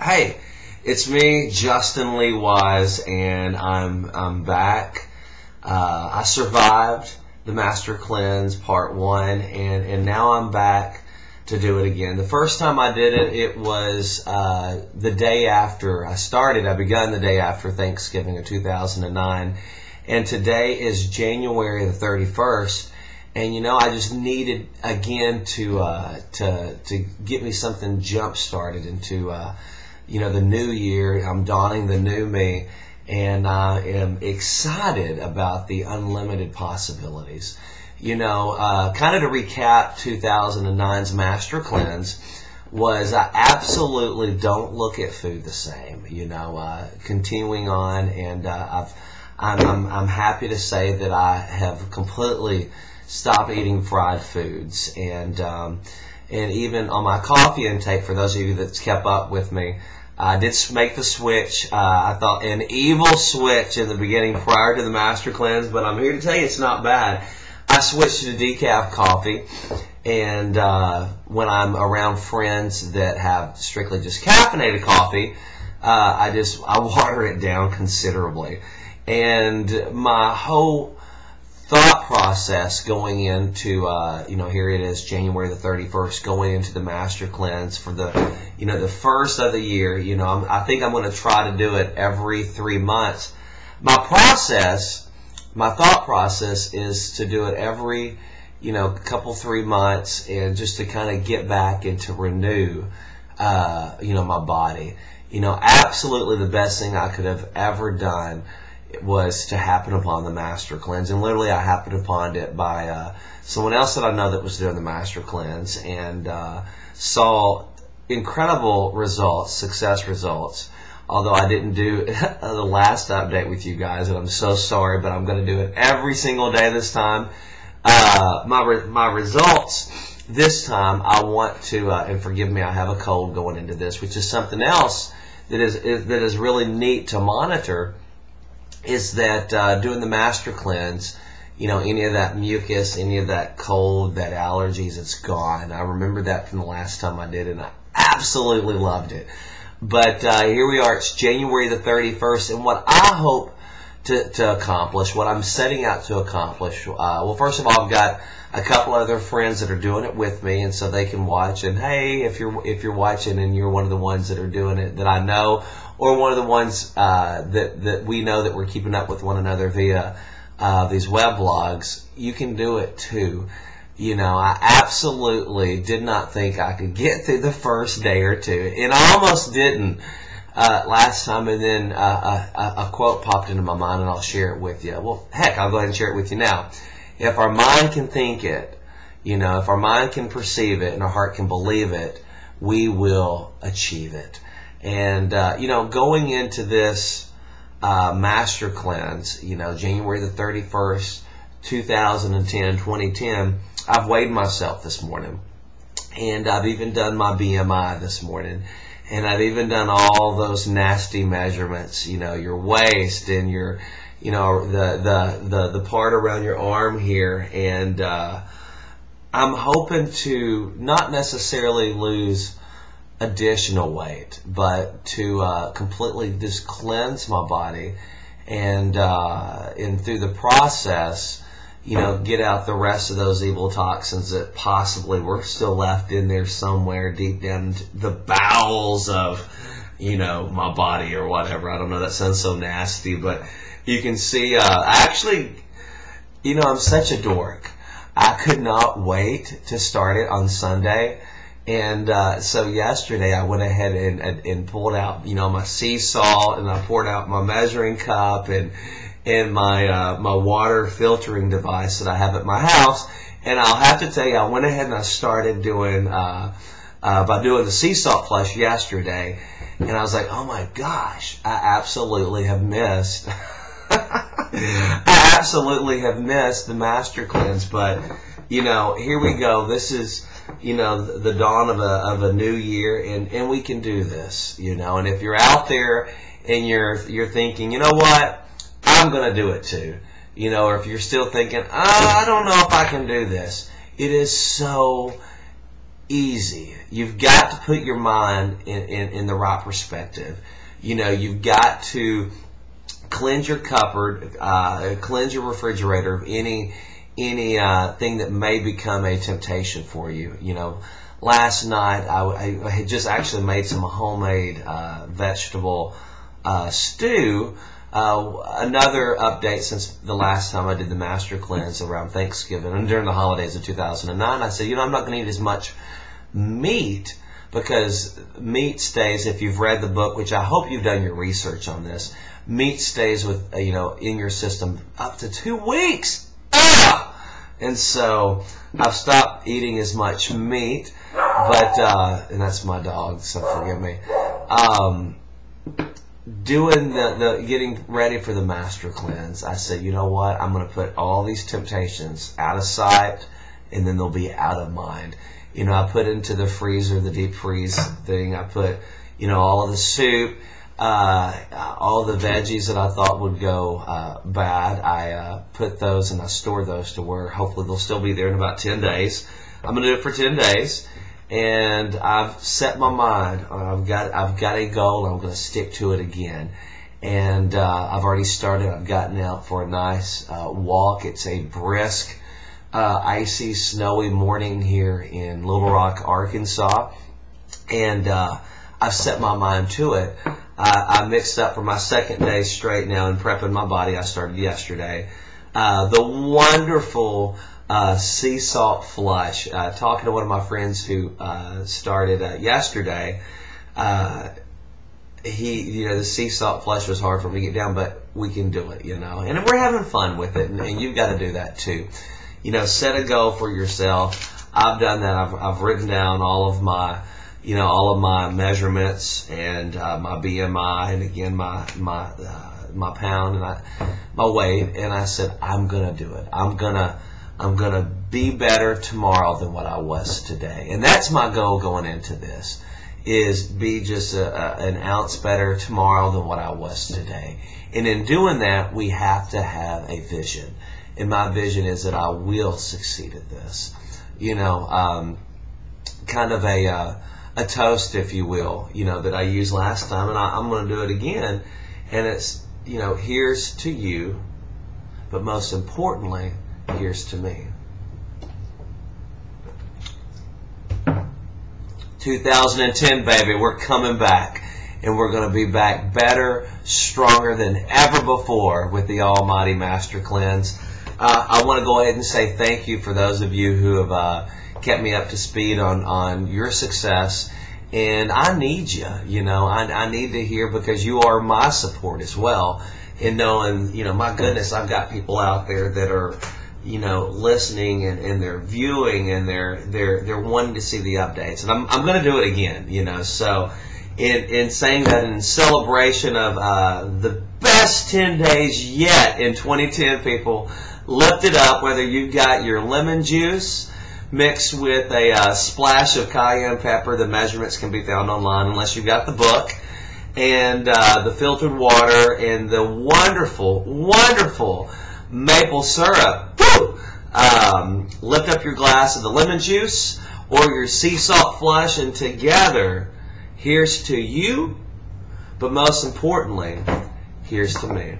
Hey, it's me, Justin Lee Wise, and I'm back. I survived the Master Cleanse Part 1, and now I'm back to do it again. The first time I did it, it was the day after I started. I begun the day after Thanksgiving of 2009, and today is January the 31st. And I just needed again to get me something jump started into the new year. I'm donning the new me, and I am excited about the unlimited possibilities. Kind of to recap 2009's Master Cleanse was I absolutely don't look at food the same. Continuing on, and I'm happy to say that I have completely stopped eating fried foods, and even on my coffee intake, for those of you that's kept up with me, I did make the switch. I thought an evil switch in the beginning prior to the Master Cleanse, but I'm here to tell you it's not bad. I switched to decaf coffee, and when I'm around friends that have strictly just caffeinated coffee, I water it down considerably. And my whole thought process going into, here it is, January the 31st, going into the Master Cleanse for the first of the year. I think I'm going to try to do it every 3 months. My thought process is to do it every, couple 3 months, and just to kind of get back and to renew, my body. Absolutely the best thing I could have ever done was to happen upon the Master Cleanse, and literally I happened upon it by someone else that I know that was doing the Master Cleanse, and saw incredible results, success results. Although I didn't do the last update with you guys, and I'm so sorry, but I'm going to do it every single day this time. My results this time, I want to, and forgive me, I have a cold going into this, which is something else that is really neat to monitor. Is that doing the Master Cleanse, any of that mucus, any of that cold, that allergies, it's gone. I remember that from the last time I did it, and I absolutely loved it. But here we are, it's January the 31st, and what I hope to accomplish, what I'm setting out to accomplish, well, first of all, I've got a couple other friends that are doing it with me, and so they can watch. And hey, if you're watching and you're one of the ones that are doing it that I know, or one of the ones that we know that we're keeping up with one another via these web blogs, you can do it too. I absolutely did not think I could get through the first day or two, and I almost didn't last time, and then a quote popped into my mind, and I'll share it with you. Well, heck, I'll go ahead and share it with you now. If our mind can think it, if our mind can perceive it, and our heart can believe it, we will achieve it. And, going into this Master Cleanse, January the 31st, 2010, I've weighed myself this morning. And I've even done my BMI this morning. And I've even done all those nasty measurements, your waist and your, the part around your arm here. And I'm hoping to not necessarily lose additional weight, but to completely just cleanse my body, and through the process, get out the rest of those evil toxins that possibly were still left in there somewhere deep down the bowels of, my body or whatever. I don't know, that sounds so nasty, but you can see, actually, I'm such a dork. I could not wait to start it on Sunday. And so yesterday I went ahead and pulled out, my sea salt, and I poured out my measuring cup and my my water filtering device that I have at my house. And I'll have to tell you, I went ahead and I started doing by doing the sea salt flush yesterday, and I was like, oh my gosh, I absolutely have missed. I absolutely have missed the Master Cleanse, but here we go. This is the dawn of a new year, and we can do this, and if you're out there and you're thinking, you know what, I'm going to do it too, or if you're still thinking, I don't know if I can do this, it is so easy. You've got to put your mind in the right perspective. You know, you've got to cleanse your cupboard, cleanse your refrigerator of any thing that may become a temptation for you. You know, last night I had just actually made some homemade vegetable stew. Another update since the last time I did the Master Cleanse around Thanksgiving and during the holidays of 2009. I said, you know, I'm not going to eat as much meat, because meat stays, if you've read the book, which I hope you've done your research on this, meat stays with, you know, in your system up to 2 weeks. And so I've stopped eating as much meat, but, and that's my dog, so forgive me. Doing the getting ready for the Master Cleanse, I said, you know what, I'm going to put all these temptations out of sight, and then they'll be out of mind. You know, I put into the freezer, the deep freeze thing, I put, you know, all of the soup, all the veggies that I thought would go bad, I put those and I store those to where hopefully they'll still be there in about 10 days. I'm going to do it for 10 days. And I've set my mind. I've got a goal. I'm going to stick to it again. And I've already started. I've gotten out for a nice walk. It's a brisk, icy, snowy morning here in Little Rock, Arkansas. And I've set my mind to it. I mixed up for my second day straight now in prepping my body. I started yesterday. The wonderful sea salt flush. Talking to one of my friends who started yesterday, you know, the sea salt flush was hard for me to get down, but we can do it, you know, and we're having fun with it, and you've got to do that too. You know, set a goal for yourself. I've done that. I've written down all of my, you know, all of my measurements and my BMI, and again my pound and my weight, and I said I'm gonna do it. I'm gonna be better tomorrow than what I was today. And that's my goal going into this, is be just an ounce better tomorrow than what I was today. And in doing that, we have to have a vision. And my vision is that I will succeed at this. You know, kind of a toast, if you will, you know, that I used last time, and I'm going to do it again. And it's, you know, here's to you, but most importantly, here's to me. 2010, baby, we're coming back, and we're going to be back better, stronger than ever before with the Almighty Master Cleanse. I want to go ahead and say thank you for those of you who have kept me up to speed on your success. And I need you, you know, I need to hear, because you are my support as well. In knowing, you know, my goodness, I've got people out there that are, you know, listening and they're viewing and they're wanting to see the updates. And I'm going to do it again, you know. So in saying that, in celebration of the best 10 days yet in 2010, people, lift it up, whether you've got your lemon juice mixed with a splash of cayenne pepper. The measurements can be found online unless you've got the book. And the filtered water and the wonderful, wonderful maple syrup. Lift up your glass of the lemon juice or your sea salt flush, and together, here's to you, but most importantly, here's to me.